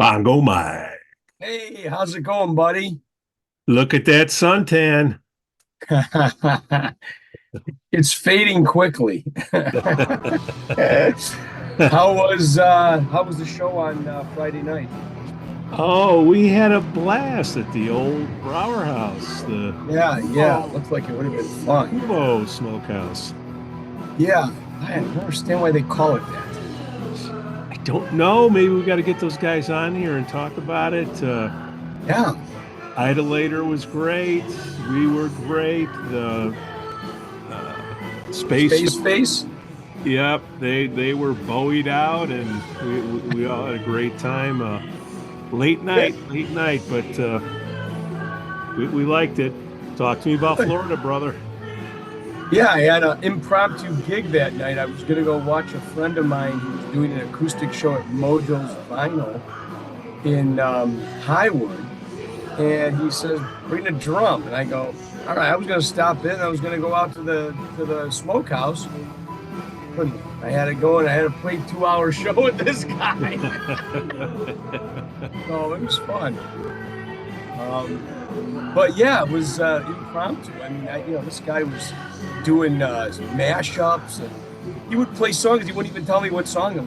Bongo Mike. Hey, how's it going, buddy? Look at that suntan. It's fading quickly. How was the show on Friday night? Oh, we had a blast at the old Brower House, the Yeah, yeah, HUMO, looks like it would have been fun. HUMO Smokehouse. Yeah, I don't understand why they call it that. I don't know. Maybe we got to get those guys on here and talk about it. Yeah, Idolator was great. We were great. The space. space. Yep, they were buoyed out, and we all had a great time. Late night, but we liked it. Talk to me about Florida, brother. Yeah, I had an impromptu gig that night. I was gonna go watch a friend of mine who was doing an acoustic show at Mojo's Vinyl in Highwood, and he says, "Bring a drum," and I go, "All right." I was gonna stop in. I was gonna go out to the Smokehouse. I had to go and I had to play 2 hour show with this guy. So it was fun. But yeah, it was impromptu. I mean, this guy was doing mashups, and he would play songs. He wouldn't even tell me what song it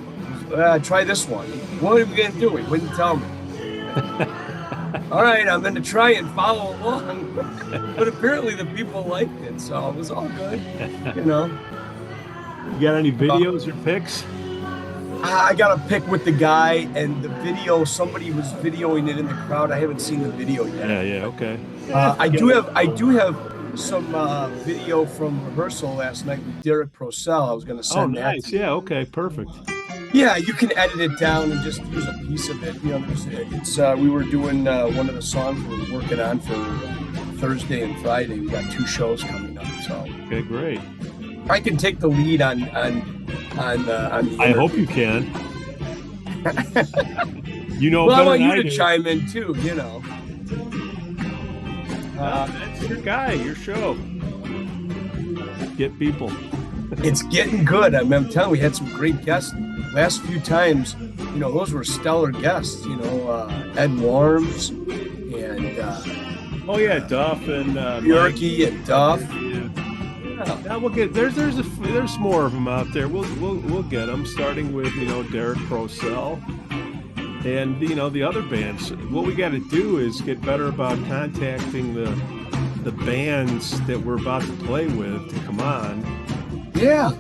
was. Try this one. What are we gonna do? He wouldn't tell me. All right, I'm gonna try and follow along. But apparently the people liked it, so it was all good. You know. You got any videos or pics? I got a pic with the guy, and the video. Somebody was videoing it in the crowd. I haven't seen the video yet. Yeah, okay. I do have some video from rehearsal last night with Derrick Procell. I was going to Oh, send that. nice. Yeah, okay, perfect. Yeah, you can edit it down and just use a piece of it. It's we were doing one of the songs we were working on for Thursday and Friday. We got 2 shows coming up, so Okay, great. I can take the lead on the I hope you can. You know, well, I better want than you to do. chime in too. That's your guy, your show. Get people. It's getting good. I'm telling you, we had some great guests last few times. Those were stellar guests. Ed Warms and Oh yeah, Duff and Yerke and Duff. Yeah, we'll get there's more of them out there. We'll get them, starting with Derrick Procell and the other bands. What we got to do is get better about contacting the bands that we're about to play with to come on. Yeah.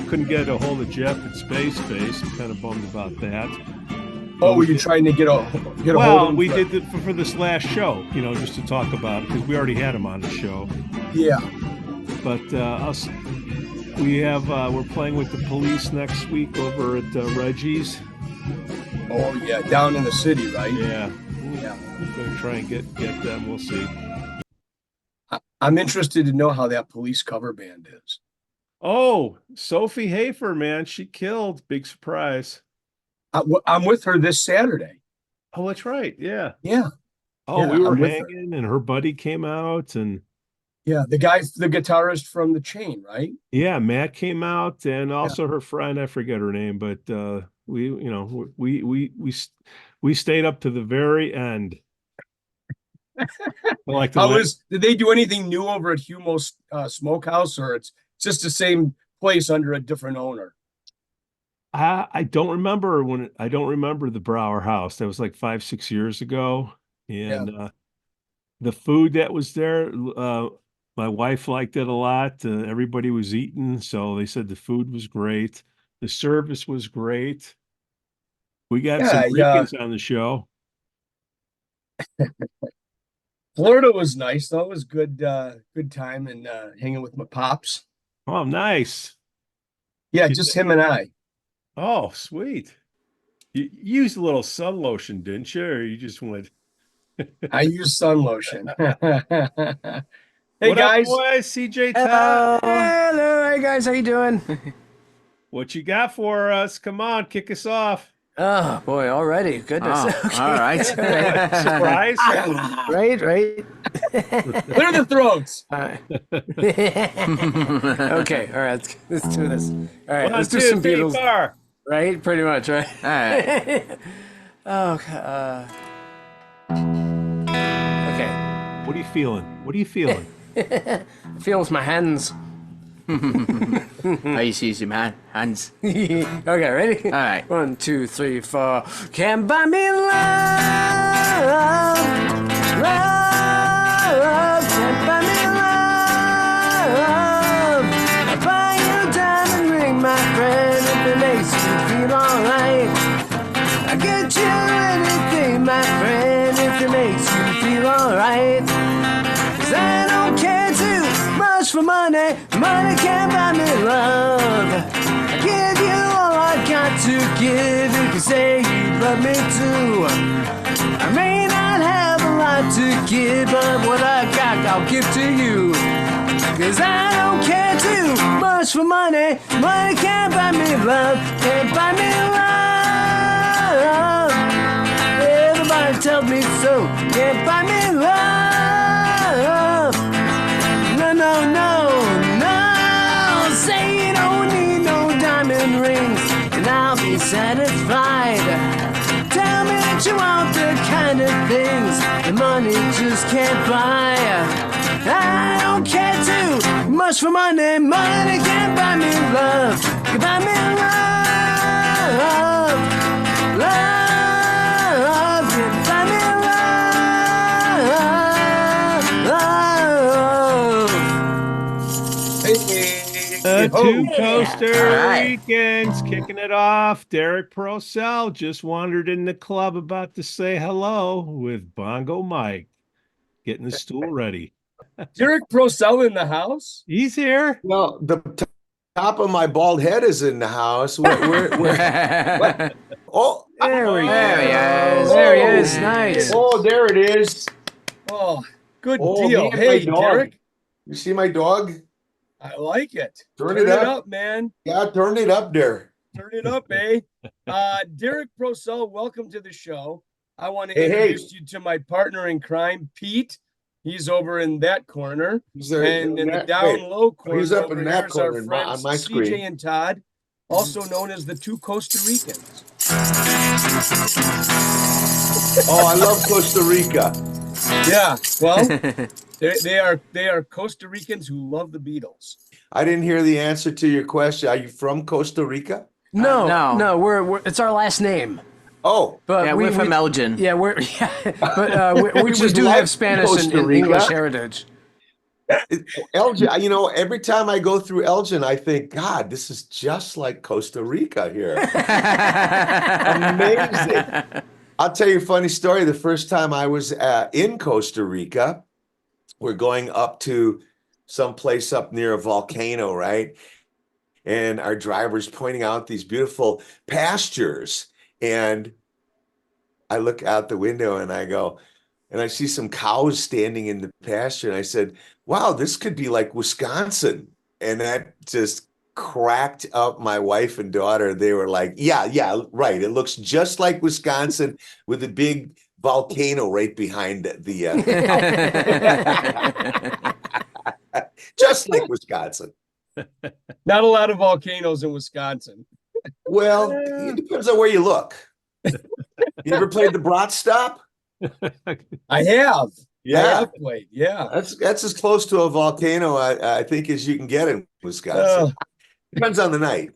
Couldn't get a hold of Jeff at Space. I'm kind of bummed about that. Oh, were you trying to get a hold of him? Well, we did it for this last show, just to talk about it because we already had him on the show. Yeah. But we're playing with the Police next week over at Reggies. Oh yeah, down in the city, right? Yeah. Yeah. We're going to try and get them. We'll see. I'm interested to know how that Police cover band is. Oh, Sophie Hafer, man, she killed. Big surprise. I'm with her this Saturday. Oh, that's right. Yeah. Yeah. Oh, yeah, we were hanging, and her buddy came out, and yeah, the guitarist from The Chain, right? Yeah, Matt came out, and also her friend. I forget her name, but we stayed up to the very end. Did they do anything new over at HUMO Smokehouse, or it's just the same place under a different owner? I don't remember I don't remember the Brower House. That was like 5-6 years ago, and the food that was there. My wife liked it a lot. Everybody was eating, so they said the food was great. The service was great. We got some ricans on the show. Florida was nice, though. It was good time and hanging with my pops. Oh, nice. Yeah, just him and I. Oh, sweet. You used a little sun lotion, didn't you? Or you just went? I used sun lotion. Hey what guys, up, boys? CJ Todd. Hello, hey guys, how you doing? What you got for us? Come on, kick us off. Oh boy, already. Goodness. Oh, okay. all right. Surprise. Right. clear the throats. Okay, all right, let's do this. All right, let's do 1, 2, some 3, Beatles. 4. Right, pretty much, right? All right. Oh, okay. What are you feeling? What are you feeling? I feel with my hands. I used to use my hands. Okay, ready? All right. 1, 2, 3, 4. Can't buy me love, love. Can't buy me love. I'll buy you a diamond ring, my friend, if it makes you feel alright. I'll get you anything, my friend, if it makes you feel alright. 'Cause I don't care too much for money. Money can't buy me love. I give you all I got to give. You can say you love me too. I may not have a lot to give, but what I got I'll give to you. 'Cause I don't care too much for money. Money can't buy me love. Can't buy me love. Everybody tells me so. Can't buy me love. No, no, no, no. Say you don't need no diamond rings, and I'll be satisfied. Tell me that you want the kind of things the money just can't buy. I don't care too much for money. Money can't buy me love. Can buy me love. Love can buy me love. The Oh, two Costa right. Ricans kicking it off. Derrick Procell just wandered in the club about to say hello with Bongo Mike, getting the stool ready. Derrick Procell in the house? He's here. No, the top of my bald head is in the house. What? Oh, There we go. There he is. There he is. Nice. oh, there it is. Oh, good Oh, deal. me and Hey, my dog. Derrick, You see my dog? I like it. Turn it up. Man. Yeah, turn it up there. Turn it up, eh? Derrick Procell, welcome to the show. I want to Hey, hey. introduce you to my partner in crime, Pete. He's over in that corner. He's there And in the that- down wait, low corner, he's up over in here that is our corner on friends my CJ screen. and Todd, also known as the two Costa Ricans. Oh, I love Costa Rica. Yeah, well, they are Costa Ricans who love the Beatles. I didn't hear the answer to your question. Are you from Costa Rica? No, no. no, we're it's our last name. Oh, But Yeah, we're from Elgin. Yeah, but we Which is do like have Spanish Costa and Rica. English heritage. Elgin, every time I go through Elgin, I think, God, this is just like Costa Rica here. Amazing. I'll tell you a funny story. The first time I was in Costa Rica, we're going up to some place up near a volcano, right? And our driver's pointing out these beautiful pastures. And I look out the window and I go, and I see some cows standing in the pasture. And I said, wow, this could be like Wisconsin. And that just cracked up my wife and daughter. They were like, yeah, right. It looks just like Wisconsin with a big volcano right behind the just like Wisconsin. Not a lot of volcanoes in Wisconsin. Well, it depends on where you look. You ever played the Brat Stop? I have. Yeah. I have played. Yeah. That's as close to a volcano I think as you can get in Wisconsin. Depends on the night.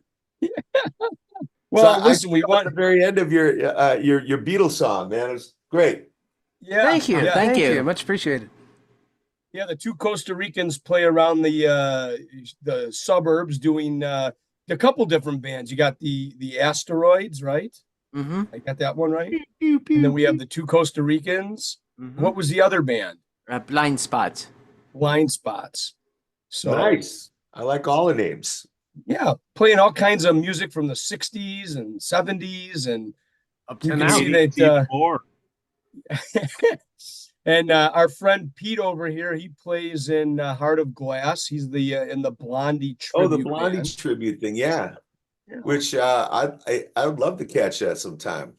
Well, So listen, we at want the very end of your Beatles song, man. It was great. yeah. Thank you, Yeah. thank you. you, much appreciated. Yeah, the two Costa Ricans play around the suburbs doing a couple different bands. You got the Asteroids, right? Mm-hmm. I got that one right. And then we have the two Costa Ricans. Mm-hmm. What was the other band? Blind spots. Blind Spots. So Nice. I like all the names. yeah, playing all kinds of music from the 60s and 70s and Up you to can now. see that More. and our friend Pete over here, he plays in Heart of Glass. He's in the Blondie tribute Oh, the Blondie band. tribute thing, yeah. Yeah. Which I would love to catch that sometime.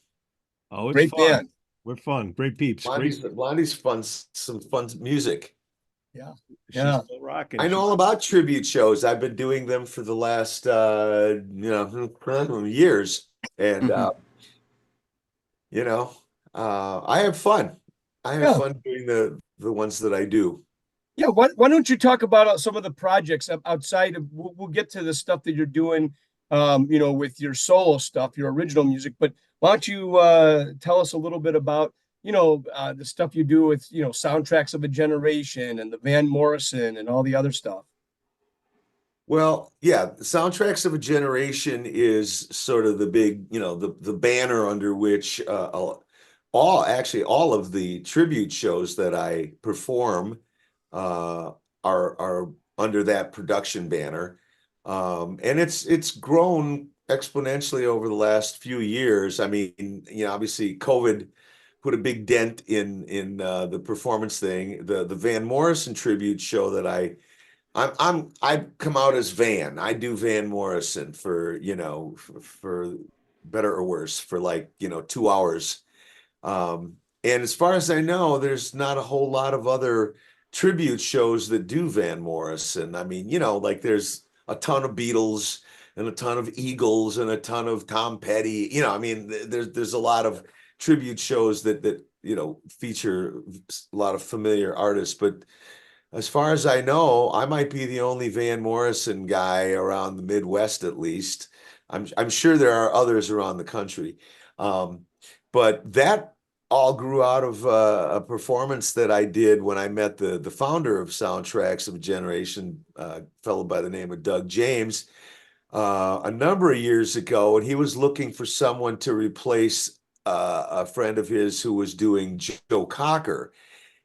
Oh, it's Great fun. band. We're fun. Great peeps. Blondie's fun, some fun music. She's Yeah. still rocking. I know all about tribute shows. I've been doing them for the last years, and you know, I have fun. I have Yeah. fun doing the ones that I do. Yeah, why don't you talk about some of the projects outside of we'll get to the stuff that you're doing with your solo stuff, your original music, but why don't you tell us a little bit about, the stuff you do with, Soundtracks of a Generation and the Van Morrison and all the other stuff. Well, yeah, the Soundtracks of a Generation is sort of the big, the banner under which all of the tribute shows that I perform are under that production banner. And it's grown exponentially over the last few years. I mean, obviously COVID put a big dent in the performance thing. The Van Morrison tribute show that I come out as Van. I do Van Morrison for better or worse for like, 2 hours. And as far as I know, there's not a whole lot of other tribute shows that do Van Morrison. I mean, like there's a ton of Beatles and a ton of Eagles and a ton of Tom Petty. I mean, there's a lot of tribute shows that feature a lot of familiar artists, but as far as I know, I might be the only Van Morrison guy around the Midwest, at least. I'm sure there are others around the country. Um, but that all grew out of a performance that I did when I met the founder of Soundtracks of a Generation, a fellow by the name of Doug James, a number of years ago, and he was looking for someone to replace a friend of his who was doing Joe Cocker.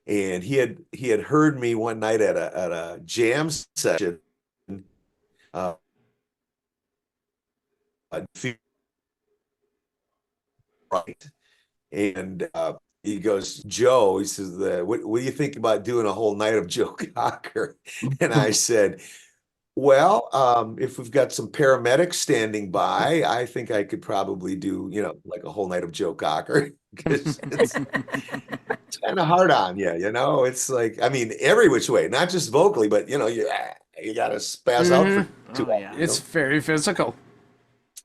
And he had heard me one night at a jam session, uh, right, and he goes, Joe, he says, what do you think about doing a whole night of Joe Cocker? And I said, well, if we've got some paramedics standing by, I think I could probably do, like a whole night of Joe Cocker. Because it's kind of hard on you, It's like, I mean, every which way, not just vocally, but you got to spaz out for Mm-hmm. 2 Oh, hours. yeah. It's very physical.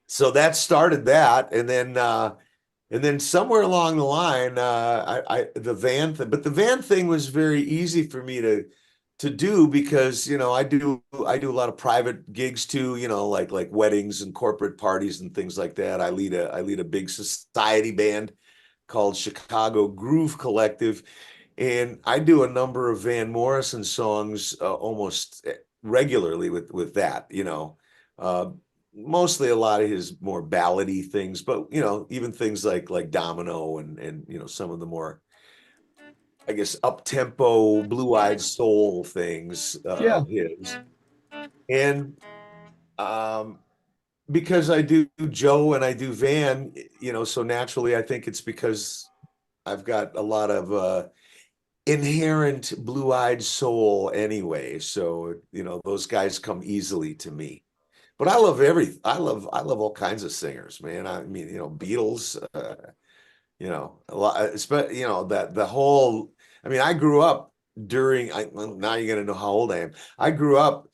So that started that, and then somewhere along the line, the van thing, but the van thing was very easy for me to do because I do a lot of private gigs too, like weddings and corporate parties and things like that. I lead a big society band called Chicago Groove Collective, and I do a number of Van Morrison songs almost regularly with that, uh, mostly a lot of his more ballady things, but even things like Domino and some of the more, I guess, up tempo, blue eyed soul things Yeah. of his, and um, because I do Joe and I do Van, so naturally I think it's because I've got a lot of inherent blue-eyed soul anyway. So, those guys come easily to me. But I love all kinds of singers, man. I mean, Beatles, a lot, especially, that the whole, I mean, I grew up well, now you're gonna know how old I am. I grew up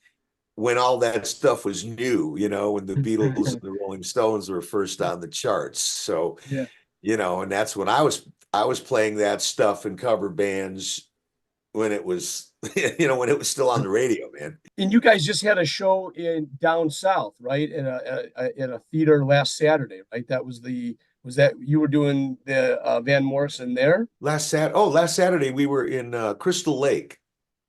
when all that stuff was new, when the Beatles and the Rolling Stones were first on the charts. So, Yeah. and that's when I was playing that stuff in cover bands when it was when it was still on the radio, man. And you guys just had a show in down south, right? In a theater last Saturday, right? Was that you were doing the Van Morrison there? Last Saturday we were in Crystal Lake.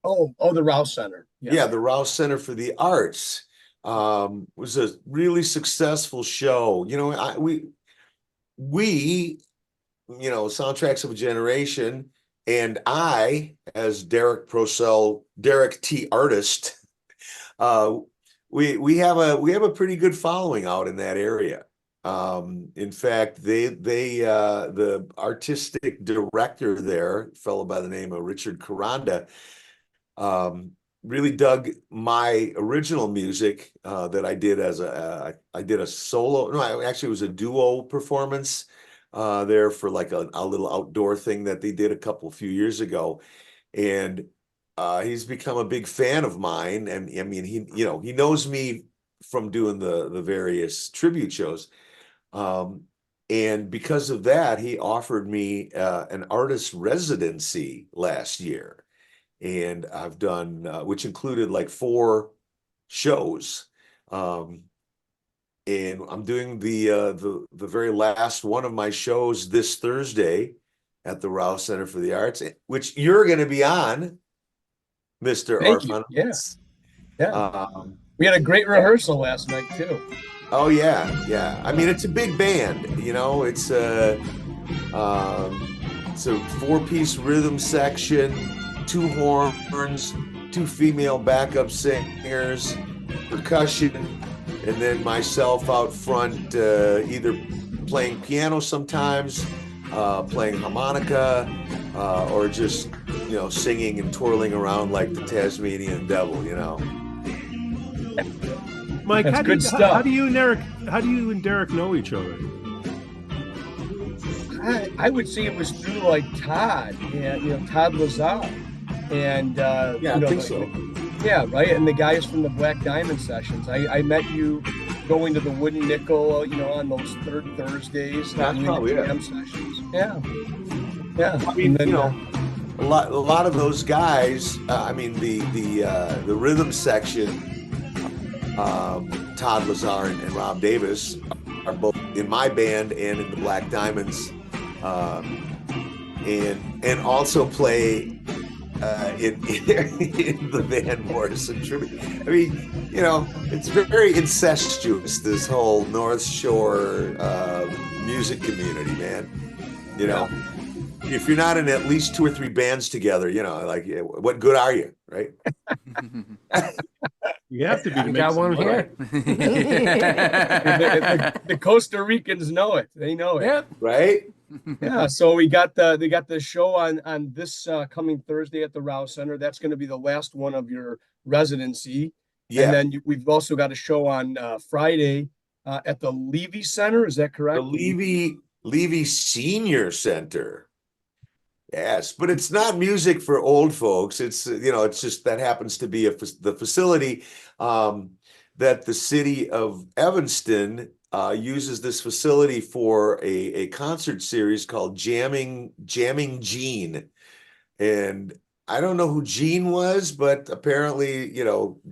Oh, the Rouse Center. Yeah. Yeah, the Rouse Center for the Arts. Was a really successful show. We Soundtracks of a Generation, and I, as Derrick T. Artist, uh, we have a pretty good following out in that area. In fact, the artistic director there, a fellow by the name of Richard Caranda, um, really dug my original music that I did I did a solo. No, actually, it was a duo performance there for like a little outdoor thing that they did a few years ago, and he's become a big fan of mine. And I mean, he knows me from doing the various tribute shows. Um, And because of that, he offered me an artist residency last year. And I've done, which included like 4 shows. And I'm doing the very last one of my shows this Thursday at the Rouse Center for the Arts, which you're going to be on, Mr. Thank you. Orphan. Yeah. We had a great rehearsal last night too. Oh yeah. I mean, it's a big band, you know. It's a 4-piece rhythm section, 2 horns, 2 female backup singers, percussion, and then myself out front, either playing piano sometimes, playing harmonica, or just, you know, singing and twirling around like the Tasmanian devil, you know. Mike, That's good stuff. How do you and Derrick know each other? I would say it was through like Todd and Todd Lazar, and Yeah, I think so. Yeah, right. And the guys from the Black Diamond sessions. I met you going to the Wooden Nickel, on those third Thursdays. That's probably it. Jam sessions. Yeah. I mean, then, a lot of those guys. I mean, the rhythm section. Todd Lazar and Rob Davis are both in my band and in the Black Diamonds, and also play in the Van Morrison tribute. I mean, it's very incestuous, this whole North Shore music community, man. If you're not in at least 2 or 3 bands together, like, what good are you, right? You have to be. We got one here. The Costa Ricans know it. They know it. Yep. Right? Yeah. So they got the show on this coming Thursday at the Rouse Center. That's going to be the last one of your residency. Yeah. And then we've also got a show on Friday at the Levy Center. Is that correct? The Levy Senior Center. Yes, but it's not music for old folks. It's it's just that happens to be the facility that the city of Evanston uses this facility for a concert series called Jamming Gene. And I don't know who Gene was, but apparently,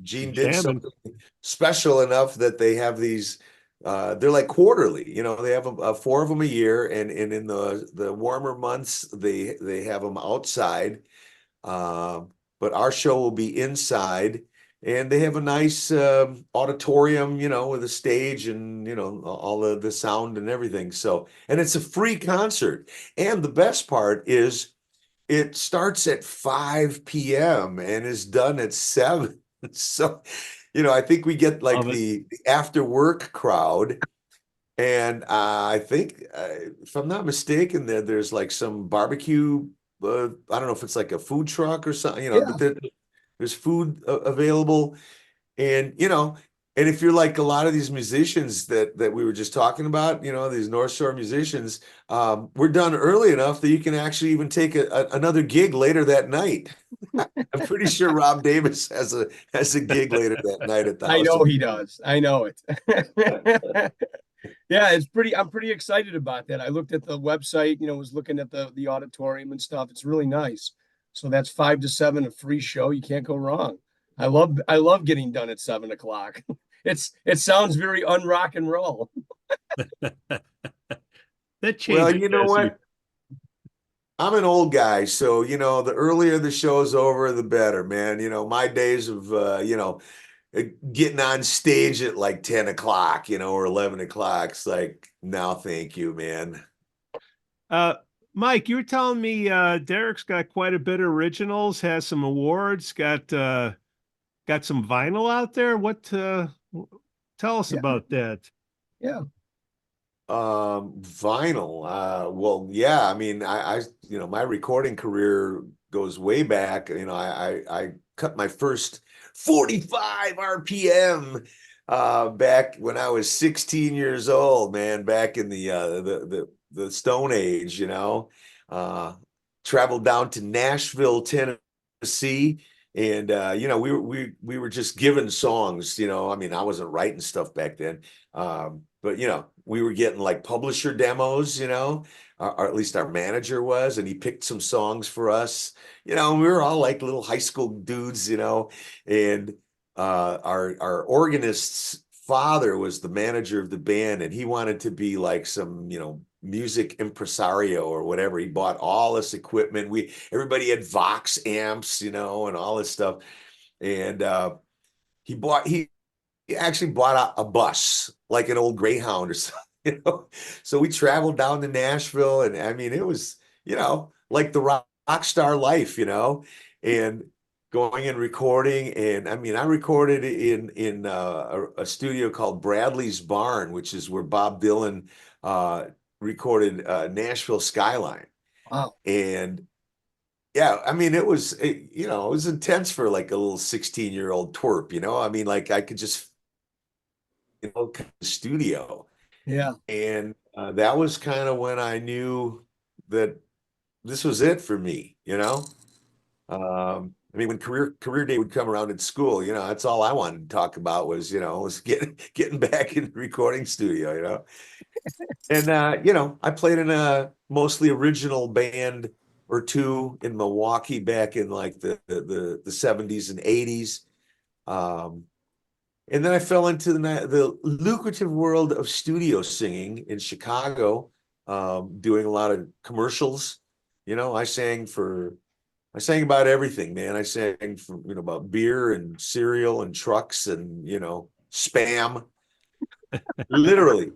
Gene did something special enough that they have these. They're like quarterly, they have 4 of them a year, and in the warmer months they have them outside, but our show will be inside, and they have a nice auditorium, with a stage and all the sound and everything. So, and it's a free concert, and the best part is it starts at 5 p.m. and is done at 7. So I think we get like the after work crowd, and I think if I'm not mistaken, there's like some barbecue. I don't know if it's like a food truck or something, but there's food available, and and if you're like a lot of these musicians that we were just talking about, these North Shore musicians, we're done early enough that you can actually even take another gig later that night. I'm pretty sure Rob Davis has a gig later that night at the house. I know he does. I know it. Yeah, I'm pretty excited about that. I looked at the website, was looking at the auditorium and stuff. It's really nice. So that's 5 to 7, a free show. You can't go wrong. I love getting done at 7 o'clock. It sounds very unrock and roll. That changes. Well, you know what? I'm an old guy, so the earlier the show's over, the better, man. My days of getting on stage at like 10 o'clock, or 11 o'clock. It's like, no, thank you, man. Mike, you were telling me Derrick's got quite a bit of originals, has some awards, got some vinyl out there. What tell us about that? Yeah. Vinyl. Well, yeah, I mean, I my recording career goes way back. I cut my first 45 RPM back when I was 16 years old, man, back in the Stone Age, traveled down to Nashville, Tennessee, and we were just given songs, I mean, I wasn't writing stuff back then, but we were getting like publisher demos, or at least our manager was, and he picked some songs for us, and we were all like little high school dudes, and our organist's father was the manager of the band, and he wanted to be like some, music impresario or whatever. He bought all this equipment. Everybody had Vox amps, and all this stuff. And he actually bought a bus, like an old Greyhound or something, So we traveled down to Nashville, and I mean, it was, like the rock star life, and going and recording. And I mean, I recorded in a studio called Bradley's Barn, which is where Bob Dylan recorded Nashville Skyline. Wow. And yeah, I mean, it was intense for like a little 16-year-old twerp, I mean, like I could just, studio. Yeah. And that was kind of when I knew that this was it for me, I mean, when career day would come around at school, that's all I wanted to talk about was getting back in the recording studio, And I played in a mostly original band or two in Milwaukee back in like the 70s and 80s. And then I fell into the lucrative world of studio singing in Chicago, doing a lot of commercials. I sang about everything, man. I sang for, about beer and cereal and trucks and, spam, literally.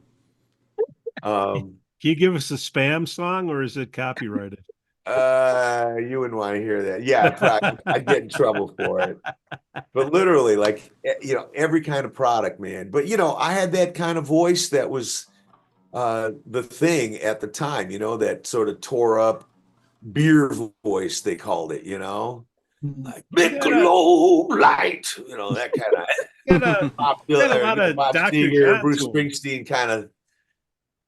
Can you give us a spam song, or is it copyrighted? You wouldn't want to hear that. Yeah, probably, I'd get in trouble for it. But literally, like, every kind of product, man. But, I had that kind of voice that was the thing at the time, that sort of tore up beer voice, they called it, like Michelob Light, that kind of Bob Dylan, Bob Seger, Bruce Springsteen kind of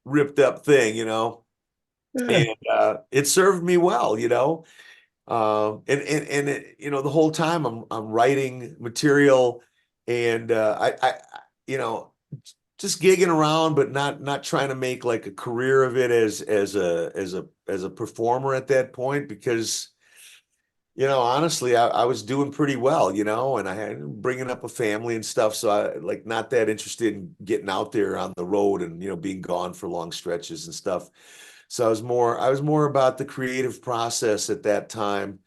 ripped up thing, and it served me well, and it, the whole time I'm writing material, and I just gigging around, but not trying to make like a career of it as a performer at that point, because honestly, I was doing pretty well, and I had bringing up a family and stuff, so I like not that interested in getting out there on the road and being gone for long stretches and stuff. So I was more about the creative process at that time,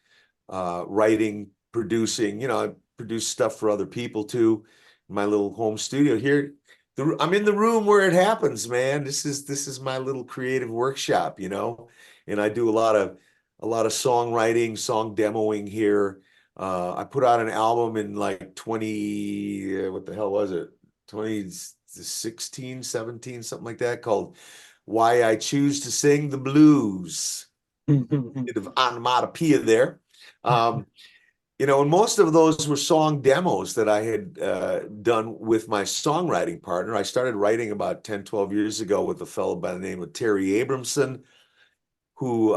writing, producing. I produced stuff for other people too, in my little home studio here. I'm in the room where it happens, man. This is my little creative workshop, and I do a lot of songwriting, song demoing here. I put out an album in like 20, what the hell was it? 2016, 17, something like that, called Why I Choose to Sing the Blues. Bit of onomatopoeia there. And most of those were song demos that I had done with my songwriting partner. I started writing about 10, 12 years ago with a fellow by the name of Terry Abramson, who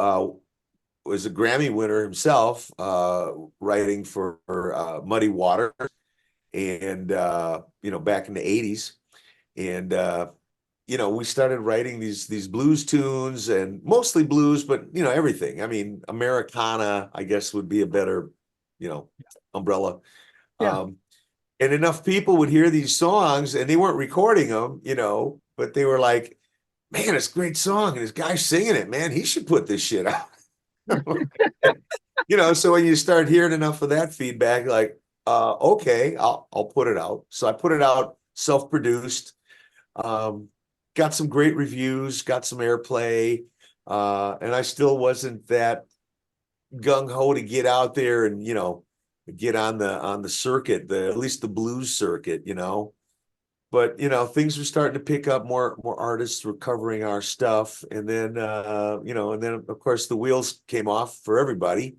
was a Grammy winner himself, writing for Muddy Waters, and back in the 80s. And we started writing these blues tunes, and mostly blues, but everything. I mean, Americana, I guess, would be a better umbrella. Yeah. And enough people would hear these songs, and they weren't recording them, but they were like, man, it's a great song, and this guy's singing it, man, he should put this shit out. So when you start hearing enough of that feedback, like, okay, I'll put it out. So I put it out, self-produced, got some great reviews, got some airplay, and I still wasn't that gung-ho to get out there and get on the circuit, at least the blues circuit, but things were starting to pick up. More artists were covering our stuff, and then of course the wheels came off for everybody,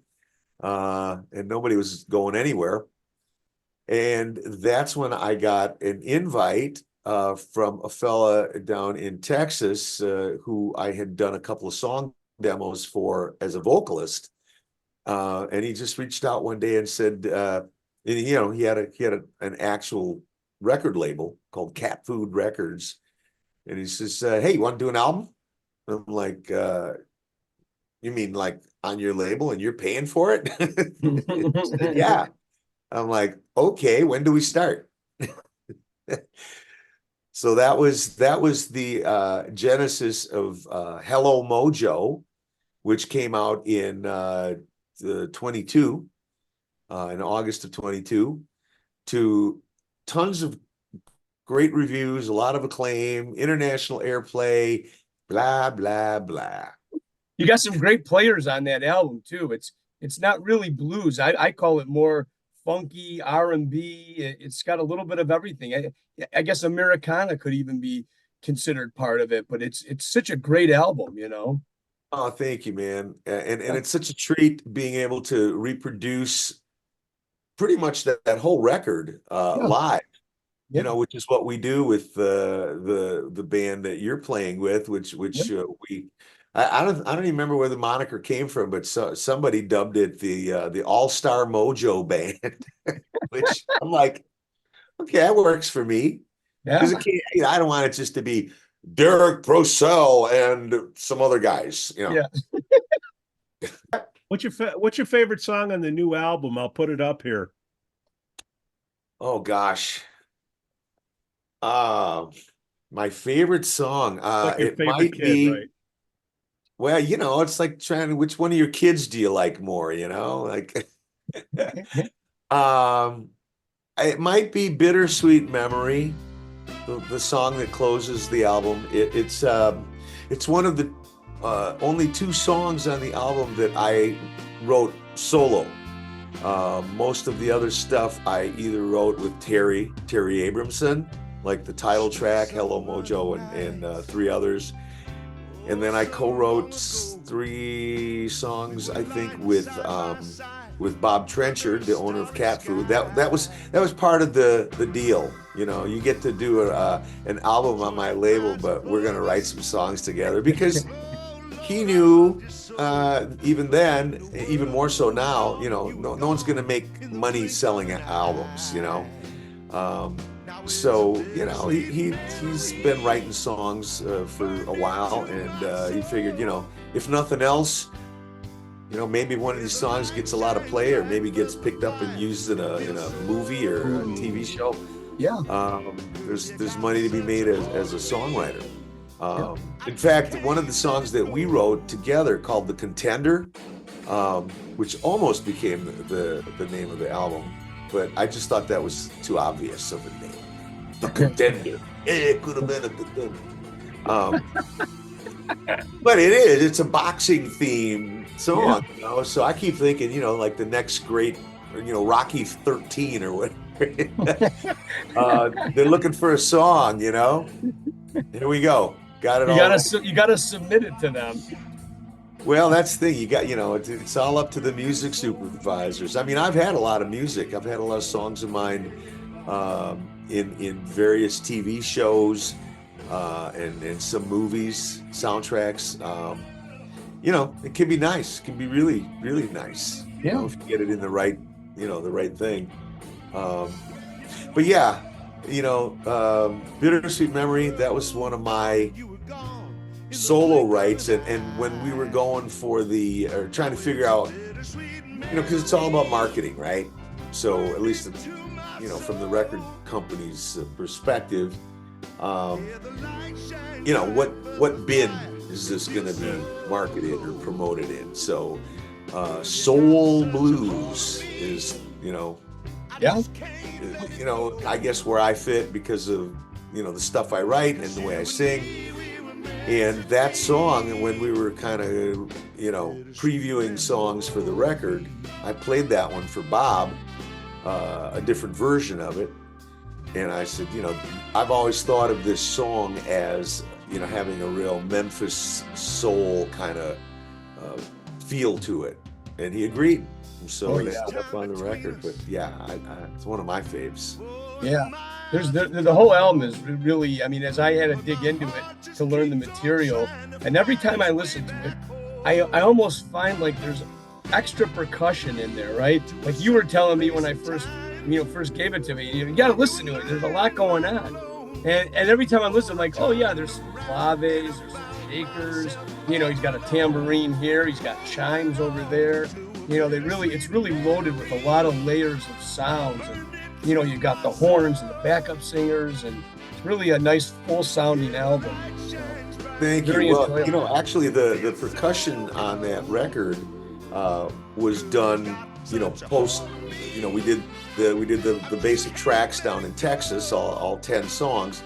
and nobody was going anywhere. And that's when I got an invite from a fella down in Texas, who I had done a couple of song demos for as a vocalist. And he just reached out one day and said, he had an actual record label called Catfood Records. And he says, hey, you want to do an album? I'm like, you mean like on your label and you're paying for it? He said, yeah. I'm like, okay, when do we start? So that was the genesis of Hello Mojo, which came out in the 22, in August of 22, to tons of great reviews, a lot of acclaim, international airplay, blah, blah, blah. You got some great players on that album too. It's not really blues. I call it more funky R&B. It's got a little bit of everything. I guess Americana could even be considered part of it, but it's such a great album, you know. Oh, thank you, man. And it's such a treat being able to reproduce pretty much that whole record live. Yeah. You know, which is what we do with the band that you're playing with, which I don't even remember where the moniker came from, but somebody dubbed it the All-Star Mojo Band, which I'm like, okay, that works for me. Yeah. Because I don't want it just to be Derrick Procell and some other guys, you know. Yeah. What's your favorite song on the new album? I'll put it up here. Oh gosh. My favorite song, Like your it favorite might kid, be, right? well, you know, it's like trying to, which one of your kids do you like more, you know? Like, it might be Bittersweet Memory, the song that closes the album. It's one of the only 2 songs on the album that I wrote solo. Most of the other stuff I either wrote with Terry Abramson, like the title track, Hello Mojo, and 3 others. And then I co-wrote 3 songs, I think, with Bob Trenchard, the owner of Catfood. That was part of the deal. You know, you get to do an album on my label, but we're gonna write some songs together, because he knew even then, even more so now, you know, no one's gonna make money selling albums, you know. So, you know, he's been writing songs for a while, and he figured, you know, if nothing else, you know, maybe one of these songs gets a lot of play, or maybe gets picked up and used in a movie or a TV show. Yeah. There's money to be made as a songwriter. In fact, one of the songs that we wrote together, called The Contender, which almost became the name of the album, but I just thought that was too obvious of a name. The Contender. It could have been a contender. But it's a boxing theme song, you know, so I keep thinking, you know, like the next great, you know, Rocky 13 or whatever. They're looking for a song, you know. Here we go. Got it all. You gotta submit it to them. Well, that's the thing. You got, you know, it's all up to the music supervisors. I mean, I've had a lot of music. I've had a lot of songs of mine in various TV shows and some movies, soundtracks. You know, it can be nice. It can be really, really nice. Yeah. You know, if you get it in the right, you know, the right thing. But yeah, you know, Bittersweet Memory, that was one of my solo rights, and when we were going for or trying to figure out, you know, because it's all about marketing, right? So at least, you know, from the record company's perspective, you know, what bin is this going to be marketed or promoted in? So soul blues is, you know, you know, I guess where I fit because of, you know, the stuff I write and the way I sing. And that song, when we were kind of, you know, previewing songs for the record, I played that one for Bob, a different version of it. And I said, you know, I've always thought of this song as, you know, having a real Memphis soul kind of feel to it. And he agreed. And so it's up on the record. But yeah, it's one of my faves. Yeah. There's the whole album is really, I mean, as I had to dig into it to learn the material, and every time I listen to it, I almost find like there's extra percussion in there, right? Like you were telling me when I first gave it to me, you got to listen to it. There's a lot going on. And every time I listen, I'm like, oh yeah, there's some claves, there's some shakers. You know, he's got a tambourine here, he's got chimes over there. You know, it's really loaded with a lot of layers of sounds. And you know, you got the horns and the backup singers, and it's really a nice full sounding album. So, Thank you. very Well, enjoyable. you know, actually, the percussion on that record was done, you know, post. You know, we did the basic tracks down in Texas, all 10 songs,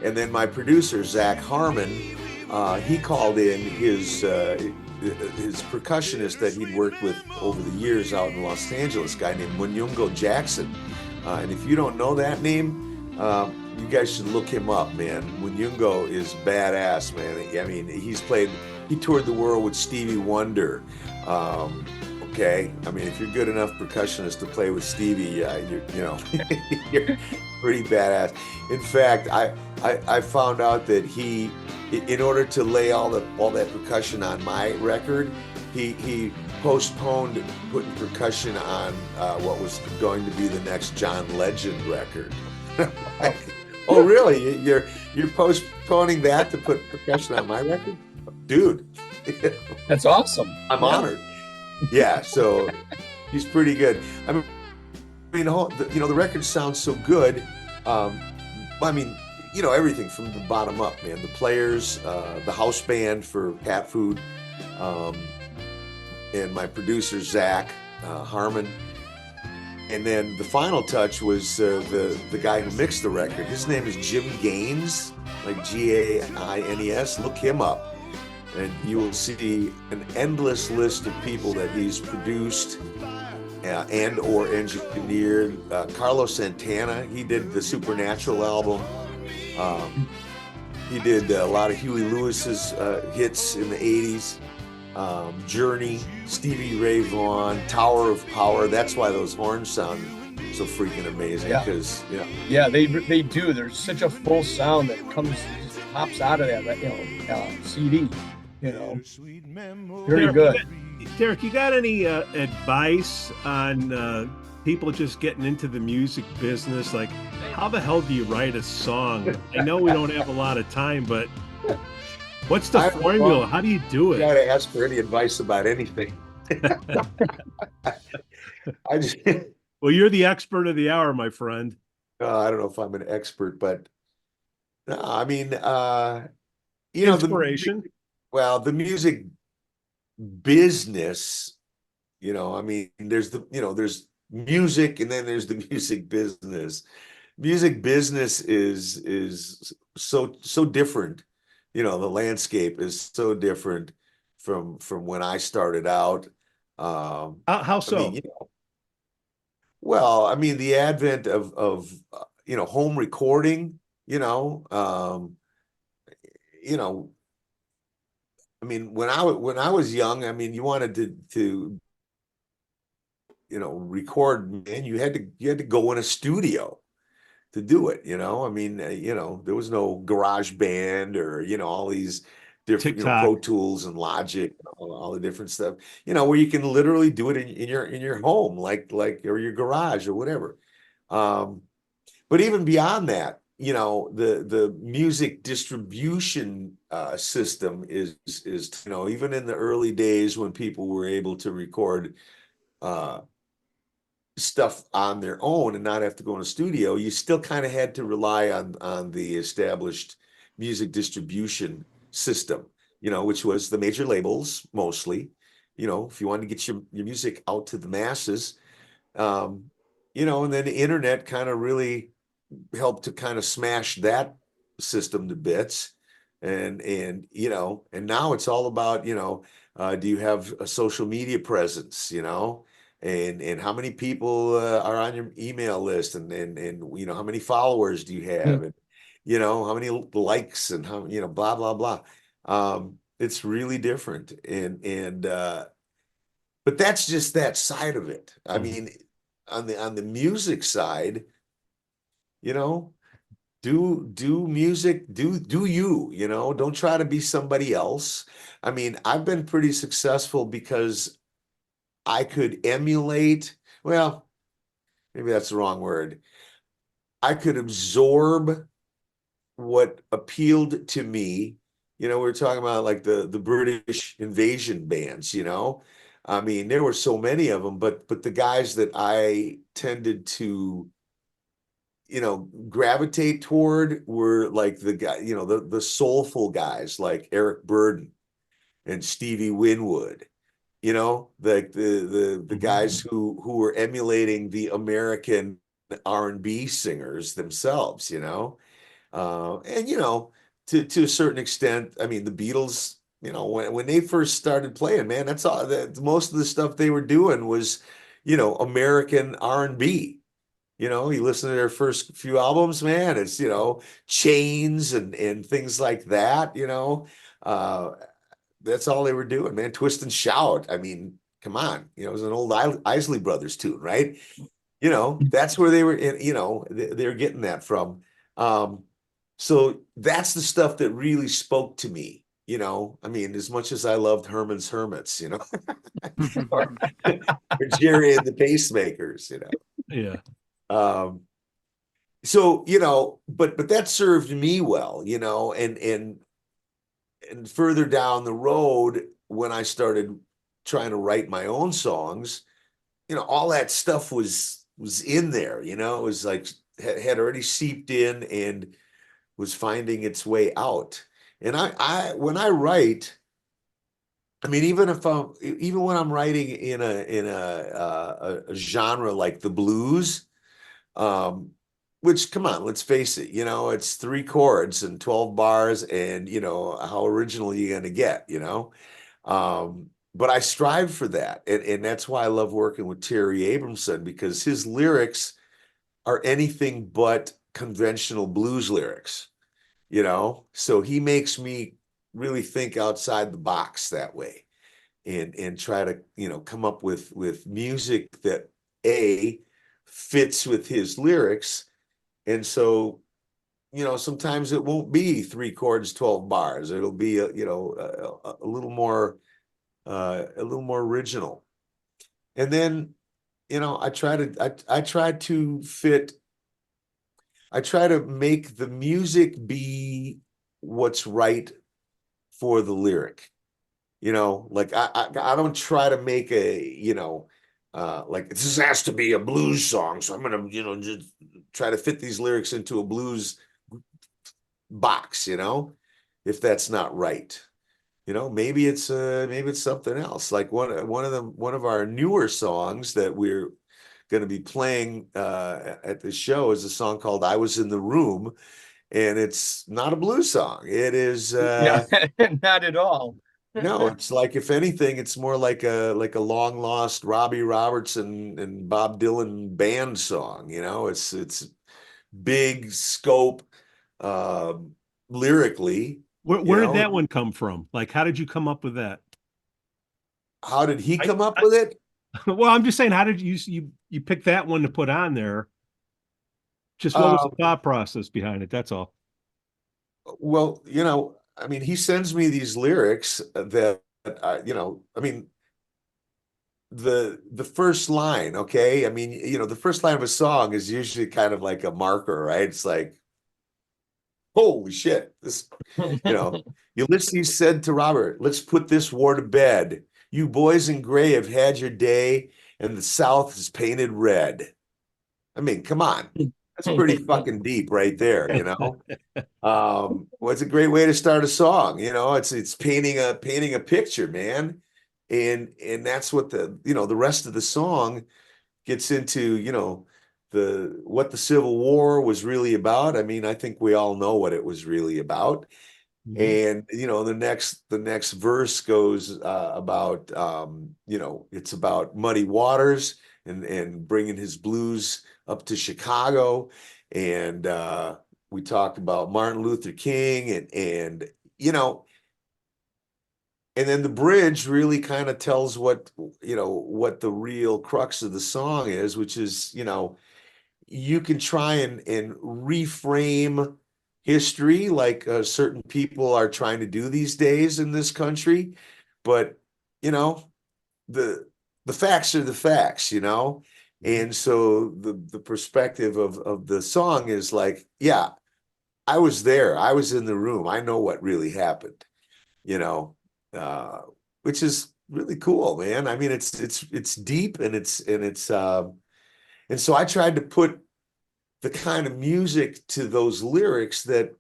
and then my producer Zach Harmon, he called in his percussionist that he'd worked with over the years out in Los Angeles, a guy named Munyungo Jackson. And if you don't know that name, you guys should look him up, man. Munyungo is badass, man. I mean, he toured the world with Stevie Wonder. Okay, I mean, if you're good enough percussionist to play with Stevie, you know, you're pretty badass. In fact, I found out that he, in order to lay all that percussion on my record, he postponed putting percussion on what was going to be the next John Legend record. Oh, really? You're postponing that to put percussion on my record, dude? That's awesome. I'm honored. Yeah, so he's pretty good. I mean, you know, the record sounds so good. I mean, you know, everything from the bottom up, man. The players, the house band for Catfood, and my producer Zach Harmon, and then the final touch was the guy who mixed the record. His name is Jim Gaines, like Gaines. Look him up. And you will see an endless list of people that he's produced and or engineered. Carlos Santana, he did the Supernatural album. He did a lot of Huey Lewis's hits in the 80s. Journey, Stevie Ray Vaughan, Tower of Power. That's why those horns sound so freaking amazing. Because yeah, they do. There's such a full sound that just pops out of that, you know, CD. You know, very good. Derrick, you got any advice on people just getting into the music business? Like, how the hell do you write a song? I know we don't have a lot of time, but what's the formula? How do you do it? You gotta ask for any advice about anything. Well, you're the expert of the hour, my friend. I don't know if I'm an expert, but no, I mean, you know, inspiration. The music business, you know, I mean, there's music and then there's the music business. Music business is so different. You know, the landscape is so different from when I started out. How so? I mean, you know, well, I mean, the advent of you know, home recording, you know, I mean, when I was young, I mean, you wanted to you know, record, man, you had to go in a studio to do it, you know. I mean, you know, there was no Garage Band or, you know, all these different, you know, Pro Tools and Logic, all the different stuff, you know, where you can literally do it in your home, like or your garage or whatever. But even beyond that, you know, the music distribution system is, you know, even in the early days when people were able to record stuff on their own and not have to go in a studio, you still kind of had to rely on the established music distribution system, you know, which was the major labels mostly. You know, if you wanted to get your music out to the masses, you know, and then the internet kind of really helped to kind of smash that system to bits. And you know, and now it's all about, you know, do you have a social media presence, you know, and how many people are on your email list, and you know, how many followers do you have, and you know, how many likes, and how, you know, blah blah blah. It's really different, and but that's just that side of it. I mean, on the music side, you know, do music, do you know, don't try to be somebody else. I mean, I've been pretty successful because I could emulate, well, maybe that's the wrong word. I could absorb what appealed to me, we were talking about like the British invasion bands, I mean, there were so many of them, but the guys that I tended to, gravitate toward were like the guy, the soulful guys like Eric Burdon and Stevie Winwood, like the guys who were emulating the American R&B singers themselves, and to a certain extent, I mean, the Beatles, when they first started playing, man, that's all that most of the stuff they were doing was, American R&B. You listen to their first few albums, man, it's, Chains and things like that, that's all they were doing, man. Twist and Shout. I mean, come on, it was an old Isley Brothers tune, right? That's where they were in, they're getting that from. So that's the stuff that really spoke to me, I mean, as much as I loved Herman's Hermits, or, or Jerry and the Pacemakers, Yeah. So, but that served me well, and further down the road, when I started trying to write my own songs, all that stuff was in there, it was like had already seeped in and was finding its way out. And I when I write, I mean, even when I'm writing in a genre like the blues, which, come on, let's face it, it's 3 chords and 12 bars, and how original are you gonna get, but I strive for that, and that's why I love working with Terry Abramson, because his lyrics are anything but conventional blues lyrics, so he makes me really think outside the box that way, and try to come up with music that fits with his lyrics. And so, sometimes it won't be 3 chords, 12 bars. It'll be a little more original. And then, I try to make the music be what's right for the lyric. Like I don't try to make like this has to be a blues song, so I'm gonna, just try to fit these lyrics into a blues box, if that's not right. Maybe it's something else. Like one of our newer songs that we're going to be playing at the show is a song called "I Was in the Room," and it's not a blues song. It is Yeah, not at all. no, it's like, if anything, it's more like a long lost Robbie Robertson and Bob Dylan band song. It's big scope, uh, lyrically. Where did that one come from? Like, how did you come up with that? How did he come up with it? Well, I'm just saying, how did you pick that one to put on there? Just what was the thought process behind it? That's all. Well, I mean, he sends me these lyrics that, I mean, the first line, okay? I mean, the first line of a song is usually kind of like a marker, right? It's like, holy shit, this, Ulysses said to Robert, let's put this war to bed. You boys in gray have had your day, and the South is painted red. I mean, come on. That's pretty fucking deep right there, well, it's a great way to start a song, it's painting a picture, man. And that's what the rest of the song gets into, what the Civil War was really about. I mean, I think we all know what it was really about. And the next verse goes about it's about muddy waters and bringing his blues up to Chicago, and we talked about Martin Luther King, and and then the bridge really kind of tells what the real crux of the song is, which is, you can try and reframe history like certain people are trying to do these days in this country, but the facts are the facts, and so the perspective of the song is like, yeah, I was there. I was in the room. I know what really happened, you know, uh, which is really cool, man. I mean, it's deep and so I tried to put the kind of music to those lyrics that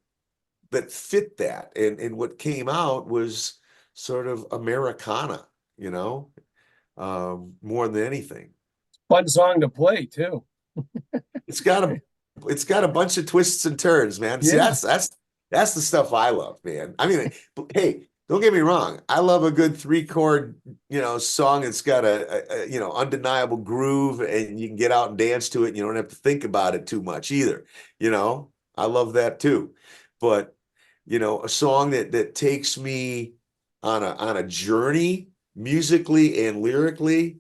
fit that. And what came out was sort of Americana, you know, more than anything. Fun song to play too. It's got a it's got a bunch of twists and turns, man. See, Yeah. that's the stuff I love, man. I mean, hey, don't get me wrong. I love a good three chord, song that's got a undeniable groove and you can get out and dance to it and you don't have to think about it too much either. I love that too. But, a song that takes me on a journey musically and lyrically,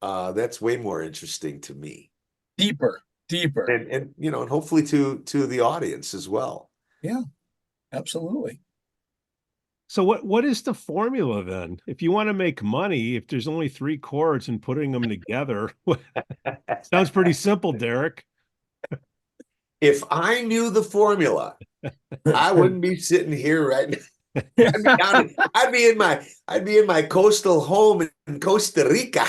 that's way more interesting to me. Deeper. And hopefully to the audience as well. Yeah, absolutely. So what is the formula then? If you want to make money, if there's only three chords and putting them together, sounds pretty simple, Derrick. If I knew the formula, I wouldn't be sitting here right now. I'd be in my coastal home in Costa Rica.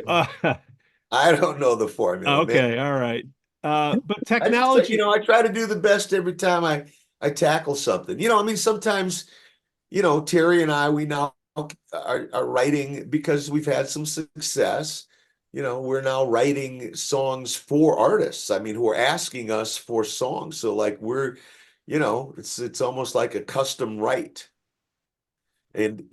I don't know the formula. Okay, man. all right. But technology, I try to do the best every time I tackle something. Sometimes, Terry and I, we now are writing because we've had some success. We're now writing songs for artists. I mean, who are asking us for songs. So like it's almost like a custom write. And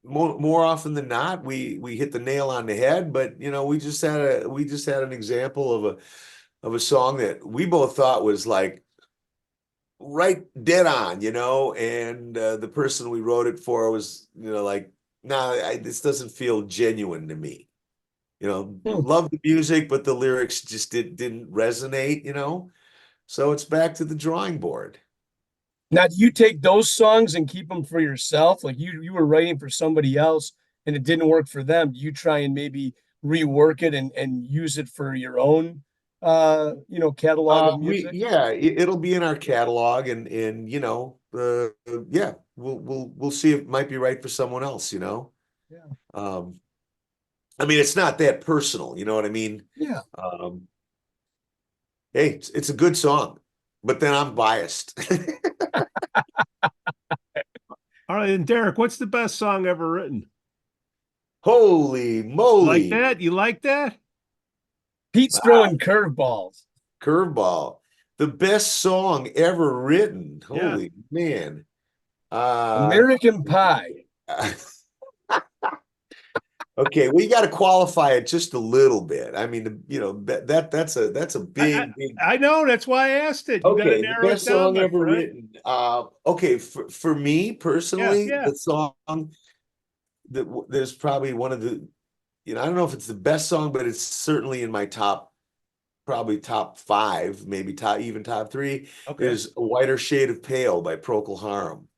more often than not, we hit the nail on the head. But we just had an example of a song that we both thought was like right dead on, and the person we wrote it for was like, nah, this doesn't feel genuine to me. Love the music, but the lyrics just didn't resonate. So it's back to the drawing board. Now, do you take those songs and keep them for yourself? Like you were writing for somebody else and it didn't work for them. Do you try and maybe rework it and use it for your own catalog of music? It'll be in our catalog and yeah, we'll see if it might be right for someone else, Yeah. I mean, it's not that personal, you know what I mean? Yeah. Hey, it's a good song, but then I'm biased. all right, and Derrick, what's the best song ever written? Holy moly. Like that? You like that? Pete's throwing curveballs. Curveball. The best song ever written. Yeah. Holy man. American Pie. Okay, well, you got to qualify it just a little bit. I mean, that's a big. I know, that's why I asked it. You Okay, gotta the narrow it best down, song my ever friend. written. Okay, for me personally, Yeah. the song that there's probably one of the, I don't know if it's the best song, but it's certainly in my probably top five, maybe even top three. Okay. Is A Whiter Shade of Pale by Procol Harum.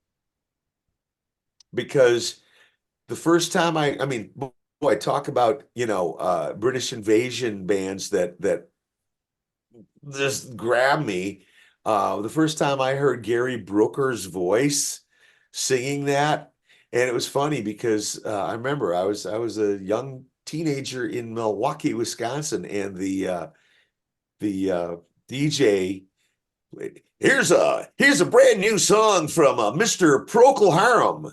Because the first time I mean, boy, talk about, British invasion bands that just grab me. The first time I heard Gary Brooker's voice singing that, and it was funny because I remember I was a young teenager in Milwaukee, Wisconsin, and the DJ, here's a brand new song from Mr. Procol Harum.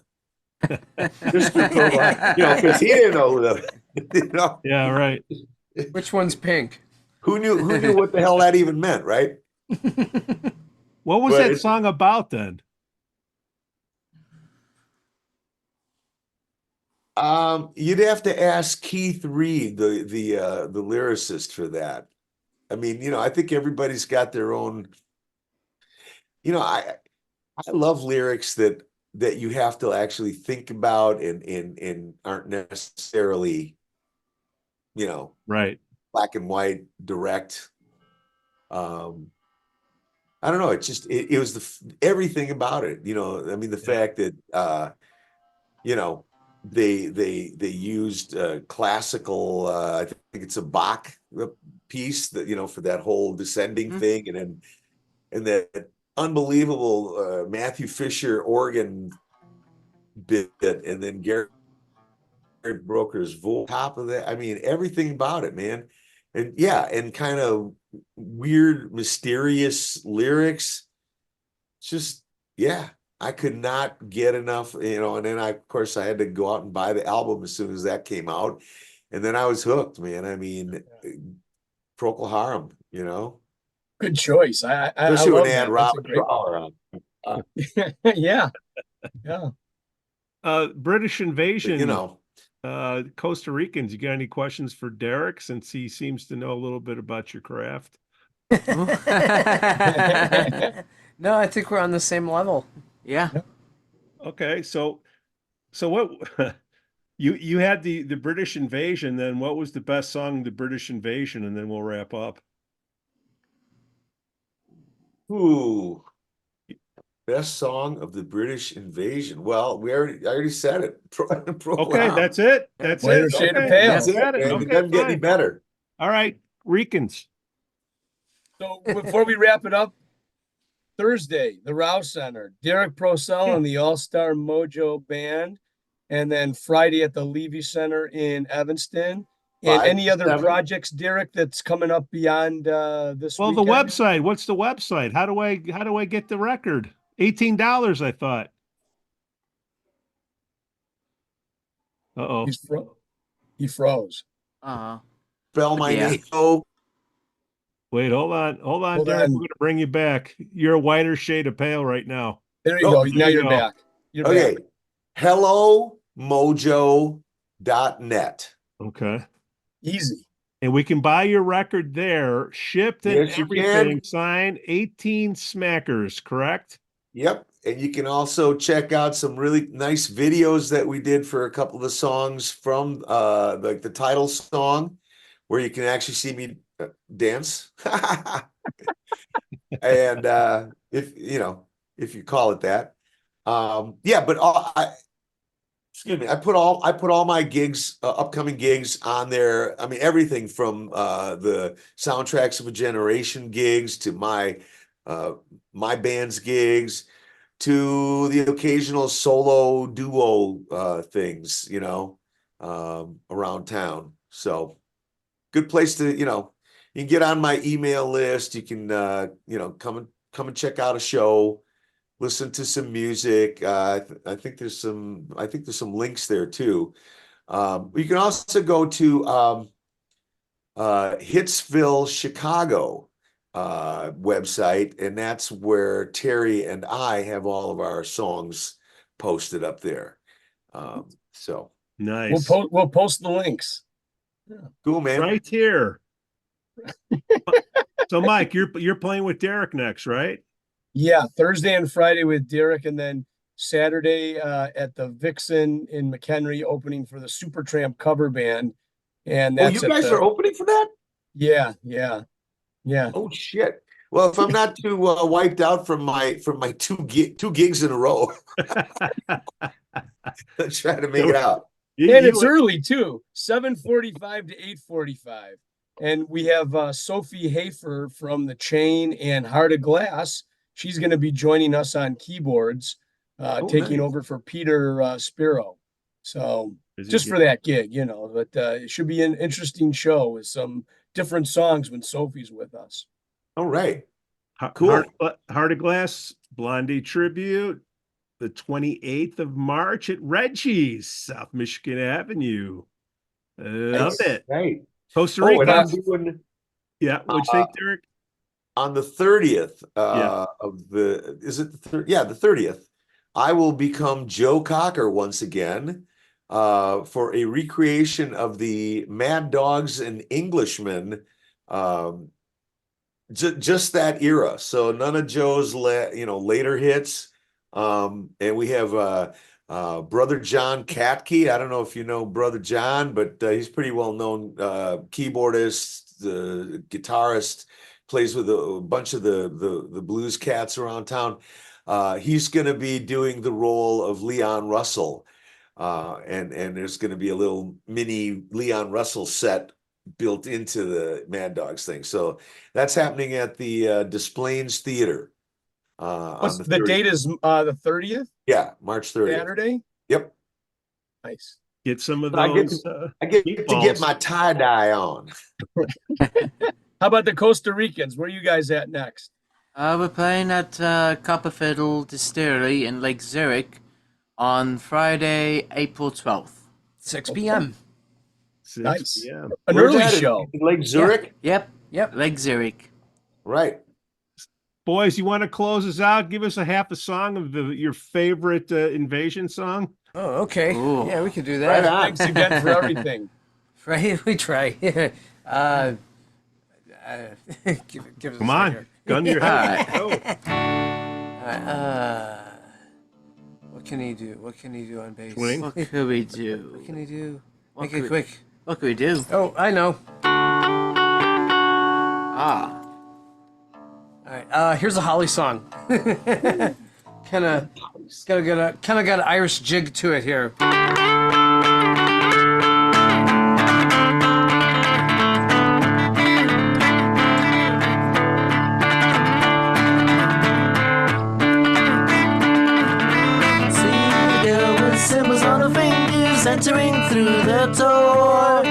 Mr. Procol, because he didn't know who the, Yeah, right. Which one's pink? who knew what the hell that even meant, right? What was that song about then? You'd have to ask Keith Reed, the lyricist, for that. I mean, I think everybody's got their own. I love lyrics that you have to actually think about and aren't necessarily, Right. black and white, direct. I don't know. It was everything about it. I mean, the fact that they used classical. I think it's a Bach piece that, for that whole descending thing. And that unbelievable Matthew Fisher organ bit, and then Gary Broker's voice top of that. I mean, everything about it, man. And yeah, and kind of weird, mysterious lyrics. Just, yeah, I could not get enough, and then of course I had to go out and buy the album as soon as that came out. And then I was hooked, man. I mean, Procol Harum, Good choice. I especially when love they had that. That's a Robert great Fowler on. yeah. Yeah. British invasion, You know, Costa Ricans. You got any questions for Derrick, since he seems to know a little bit about your craft? No, I think we're on the same level. Yeah. Okay, so what you had the British invasion, then what was the best song, the British invasion, and then we'll wrap up. ooh, best song of the British invasion. Well, I already said it. Okay, that's it. That's Lighter it. shade of Okay, pale. That's it, got it. man. It Okay, doesn't get any fine. better. All right, Ricans. So before we wrap it up, Thursday, the Rouse Center, Derrick Procell and the All-Star Mojo Band, and then Friday at the Levy Center in Evanston. And 5 any to other 7. projects, Derrick, that's coming up beyond this Well, the weekend? website. What's the website? How do I get the record? $18, I thought. Uh-oh. He froze. Spell my Yeah. name. Oh, Wait, hold on, Hold Derrick. on. We're gonna bring you back. You're a whiter shade of pale right now. There you Oh, go. there Now you you're go. back. You're okay. back. HelloMojo.net. Okay. Easy. And we can buy your record there, shipped and Yes, you everything, can. signed, 18 smackers, correct? Yep. And you can also check out some really nice videos that we did for a couple of the songs from like the title song, where you can actually see me dance. And if you call it that. Yeah, but excuse me, I put all my gigs, upcoming gigs on there. I mean, everything from the Soundtracks of a Generation gigs to my band's gigs to the occasional solo duo things, around town. So good place to, you can get on my email list. You can come and check out a show, listen to some music. I think there's some links there too. You can also go to Hitsville, Chicago website, and that's where Terry and I have all of our songs posted up there. So Nice. We'll post the links. cool, man. Right here. So Mike, you're playing with Derrick next, right? Yeah, Thursday and Friday with Derrick, and then Saturday at the Vixen in McHenry, opening for the Supertramp cover band. And that's you guys are opening for that? Yeah. Oh shit. Well, if I'm not too wiped out from my two gigs in a row, I'll try to make it out. And it's early too, 7:45 to 8:45. And we have Sophie Hafer from The Chain and Heart of Glass. She's going to be joining us on keyboards, taking nice. over for Peter Spiro. So just for that gig, but it should be an interesting show with some different songs when Sophie's with us. All right. Cool. Heart of Glass, Blondie tribute, the 28th of March at Reggies, South Michigan Avenue. Love it. Right. Costa Rica. And I'm doing, what'd you say, Derrick? On the 30th the 30th, I will become Joe Cocker once again for a recreation of the Mad Dogs and Englishmen, just that era. So none of Joe's later hits. And we have Brother John Katke. I don't know if you know Brother John, but he's pretty well known keyboardist, guitarist, plays with a bunch of the blues cats around town. He's going to be doing the role of Leon Russell, and there's going to be a little mini Leon Russell set built into the Mad Dogs thing. So that's happening at the Des Plaines Theater. What's On the date is the 30th, Yeah, March 30th. Saturday. Yep. Nice. Get some of I get those. I get to get meatballs. my tie-dye on. How about the Costa Ricans? Where are you guys at next? We're playing at Copper Fiddle Distillery in Lake Zurich on Friday, April 12th. 6 p.m. 6 Nice. p.m. An Where's early that? show. In Lake Zurich? Yep, Yep. Lake Zurich. Right. Boys, you want to close us out? Give us a half a song of your favorite invasion song. Oh, okay. Ooh. Yeah, we can do Right that. on. Thanks again for everything. Right? We try. Give us Come a on, second. gun to your head. Go. What can he do? What can he do on bass? Swing. What could we do? What can he do? What Make could it we- quick. What could we do? Oh, I know. Ah. All right. Here's a Holly song. kind of got an Irish jig to it here. Symbols on her fingers entering through the door.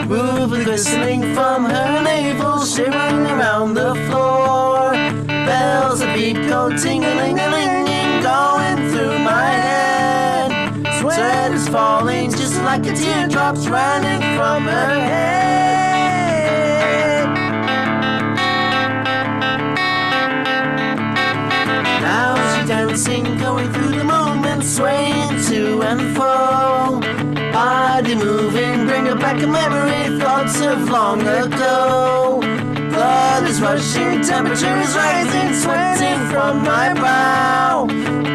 Moving, glistening from her navel, shimmering around the floor. Bells that beat go ting-a-ling-a-ling, going through my head. Sweat is falling just like a teardrop's running from her head. Now she's dancing, going through the moment, swaying to and fro. Body moving, bring her back a memory, thoughts of long ago. Blood is rushing, temperature is rising, sweating from my brow.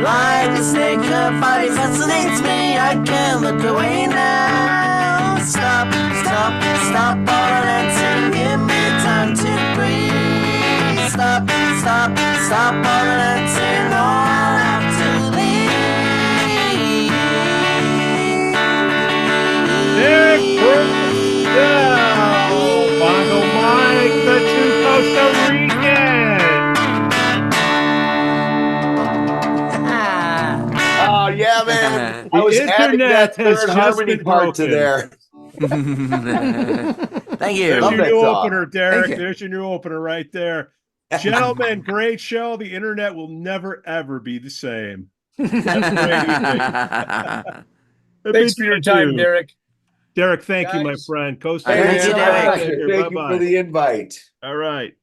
Like a snake, her body fascinates me, I can't look away now. Stop, stop, stop all the dancing, give me time to breathe. Stop, stop, stop all the dancing, all I have to leave. Derrick Procell, Bongo Mike, the two Costa Ricans. Oh yeah, man. I The was adding internet that has third just harmony been part to broken. there. Thank you. There's Love your that new song. opener, Derrick. Thank you. There's your new opener right there. Gentlemen, great show. The internet will never, ever be the same. Thanks for your Thank time, you. Derrick. Derrick, thank you, my Guys. friend. Costa Thank Rica. you, Derrick. Thank you for the invite. All right.